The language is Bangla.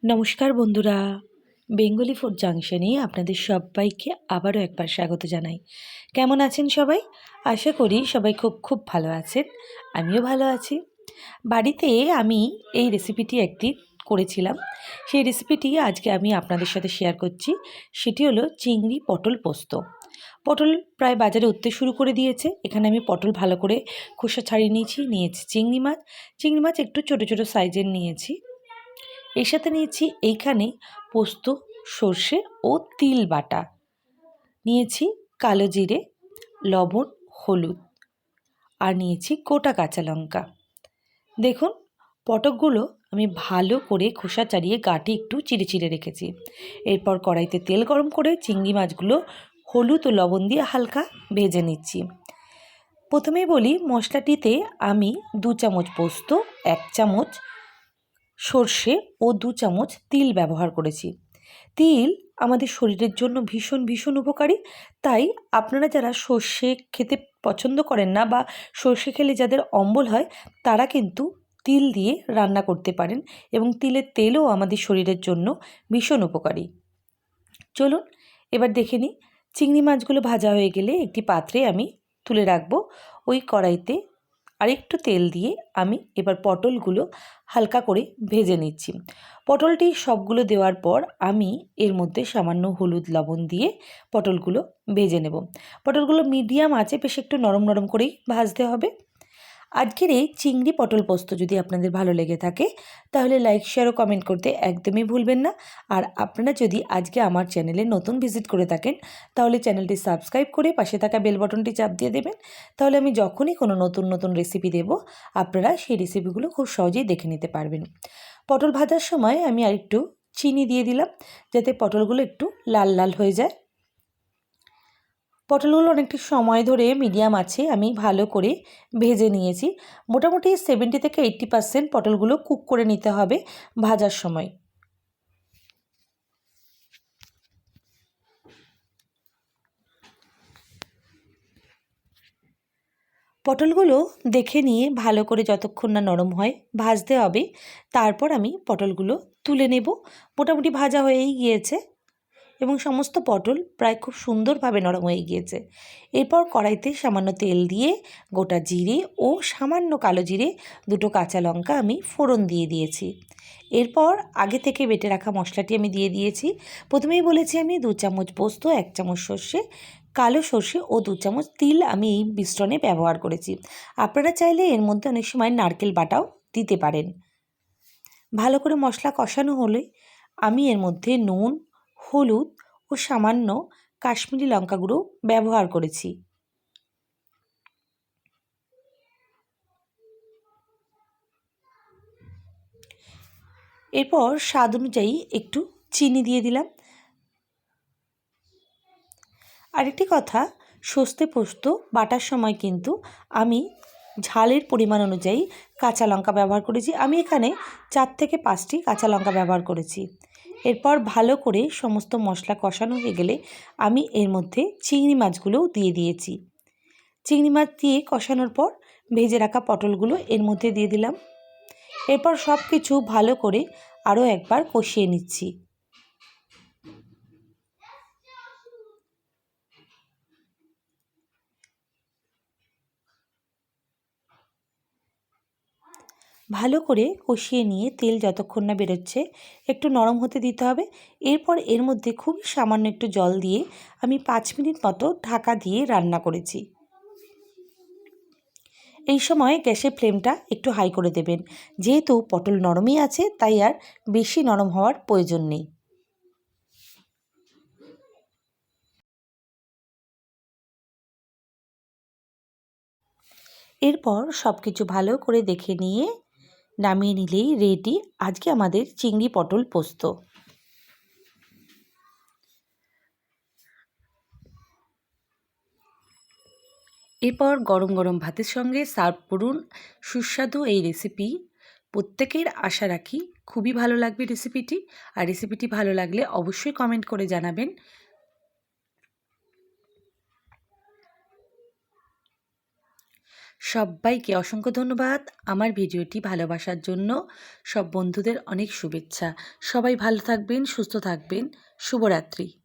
নমস্কার বন্ধুরা, বেঙ্গলি ফুড জাংশনে আপনাদের সবাইকে আবারও একবার স্বাগত জানাই। কেমন আছেন সবাই? আশা করি সবাই খুব খুব ভালো আছেন। আমিও ভালো আছি। বাড়িতে আমি এই রেসিপিটি একদিন করেছিলাম। সেই রেসিপিটি আজকে আমি আপনাদের সাথে শেয়ার করছি। সেটি হলো চিংড়ি পটল পোস্ত। পটল প্রায় বাজারে উঠতে শুরু করে দিয়েছে। এখানে আমি পটল ভালো করে খোসা ছাড়িয়ে নিয়েছি চিংড়ি মাছ। চিংড়ি মাছ একটু ছোটো ছোটো সাইজের নিয়েছি। এর সাথে নিয়েছি এইখানে পোস্ত, সর্ষে ও তিল বাটা, নিয়েছি কালো জিরে, লবণ, হলুদ আর নিয়েছি গোটা কাঁচা লঙ্কা। দেখুন, পটলগুলো আমি ভালো করে খোসা ছাড়িয়ে গাটি একটু চিড়ে চিড়ে রেখেছি। এরপর কড়াইতে তেল গরম করে চিংড়ি মাছগুলো হলুদ ও লবণ দিয়ে হালকা ভেজে নিচ্ছি। প্রথমেই বলি, মশলাটিতে আমি 2 চামচ পোস্ত, 1 চামচ সর্ষে ও 2 চামচ তিল ব্যবহার করেছি। তিল আমাদের শরীরের জন্য ভীষণ ভীষণ উপকারী। তাই আপনারা যারা সর্ষে খেতে পছন্দ করেন না বা সর্ষে খেলে যাদের অম্বল হয়, তারা কিন্তু তিল দিয়ে রান্না করতে পারেন এবং তিলের তেলও আমাদের শরীরের জন্য ভীষণ উপকারী। চলুন এবার দেখে নিই। চিংড়ি মাছগুলো ভাজা হয়ে গেলে একটি পাত্রে আমি তুলে রাখবো। ওই কড়াইতে আরেকটু তেল দিয়ে আমি এবার পটলগুলো হালকা করে ভেজে নিচ্ছি। পটলটি সবগুলো দেওয়ার পর আমি এর মধ্যে সামান্য হলুদ লবণ দিয়ে পটলগুলো ভেজে নেব। পটলগুলো মিডিয়াম আঁচে বেশ একটু নরম নরম করেই ভাজতে হবে। আজকের এই চিংড়ি পটল পোস্ত যদি আপনাদের ভালো লেগে থাকে, তাহলে লাইক, শেয়ার ও কমেন্ট করতে একদমই ভুলবেন না। আর আপনারা যদি আজকে আমার চ্যানেলে নতুন ভিজিট করে থাকেন, তাহলে চ্যানেলটি সাবস্ক্রাইব করে পাশে থাকা বেল বাটনটি চাপ দিয়ে দেবেন। তাহলে আমি যখনই কোনো নতুন নতুন রেসিপি দেব, আপনারা সেই রেসিপিগুলো খুব সহজেই দেখে নিতে পারবেন। পটল ভাজার সময় আমি আরেকটু চিনি দিয়ে দিলাম, যাতে পটলগুলো একটু লাল লাল হয়ে যায়। পটলগুলো অনেকটা সময় ধরে মিডিয়াম আছে আমি ভালো করে ভেজে নিয়েছি। মোটামুটি 70 থেকে 80% পটলগুলো কুক করে নিতে হবে ভাজার সময়। পটলগুলো দেখে নিয়ে ভালো করে যতক্ষণ না নরম হয় ভাজতে হবে। তারপর আমি পটলগুলো তুলে নেব। মোটামুটি ভাজা হয়েই গিয়েছে এবং সমস্ত পটল প্রায় খুব সুন্দরভাবে নরম হয়ে গিয়েছে। এরপর কড়াইতে সামান্য তেল দিয়ে গোটা জিরে ও সামান্য কালো জিরে, 2টো কাঁচা লঙ্কা আমি ফোড়ন দিয়ে দিয়েছি। এরপর আগে থেকে বেটে রাখা মশলাটি আমি দিয়ে দিয়েছি। প্রথমেই বলেছি আমি 2 চামচ পোস্ত, 1 চামচ সর্ষে, কালো সর্ষে ও 2 চামচ তিল আমি এই মিশ্রণে ব্যবহার করেছি। আপনারা চাইলে এর মধ্যে অনেক সময় নারকেল বাটাও দিতে পারেন। ভালো করে মশলা কষানো হলে আমি এর মধ্যে নুন, হলুদ ও সামান্য কাশ্মীরি লঙ্কা গুঁড়ো ব্যবহার করেছি। এরপর স্বাদ অনুযায়ী একটু চিনি দিয়ে দিলাম। আরেকটি কথা, সর্ষে পোস্ত বাটার সময় কিন্তু আমি ঝালের পরিমাণ অনুযায়ী কাঁচা লঙ্কা ব্যবহার করেছি। আমি এখানে 4 থেকে 5টি কাঁচা লঙ্কা ব্যবহার করেছি। এরপর ভালো করে সমস্ত মশলা কষানো হয়ে গেলে আমি এর মধ্যে চিংড়ি মাছগুলোও দিয়ে দিয়েছি। চিংড়ি মাছ দিয়ে কষানোর পর ভেজে রাখা পটলগুলো এর মধ্যে দিয়ে দিলাম। এরপর সব কিছু ভালো করে আরও একবার কষিয়ে নিচ্ছি। ভালো করে কষিয়ে নিয়ে তেল যতক্ষণ না বেরোচ্ছে একটু নরম হতে দিতে হবে। এরপর এর মধ্যে খুব সামান্য একটু জল দিয়ে আমি 5 মিনিট মতো ঢাকা দিয়ে রান্না করেছি। এই সময় গ্যাসের ফ্লেমটা একটু হাই করে দেবেন, যেহেতু পটল নরমই আছে তাই আর বেশি নরম হওয়ার প্রয়োজন নেই। এরপর সব কিছু ভালো করে দেখে নিয়ে নামিয়ে নিলেই রেডি আজকে আমাদের চিংড়ি পটল পোস্ত। এরপর গরম গরম ভাতের সঙ্গে সার্ভ করুন সুস্বাদু এই রেসিপি। প্রত্যেকের আশা রাখি খুবই ভালো লাগবে রেসিপিটি। আর রেসিপিটি ভালো লাগলে অবশ্যই কমেন্ট করে জানাবেন। সবাইকে অসংখ্য ধন্যবাদ আমার ভিডিওটি ভালোবাসার জন্য। সব বন্ধুদের অনেক শুভেচ্ছা। সবাই ভালো থাকবেন, সুস্থ থাকবেন। শুভরাত্রি।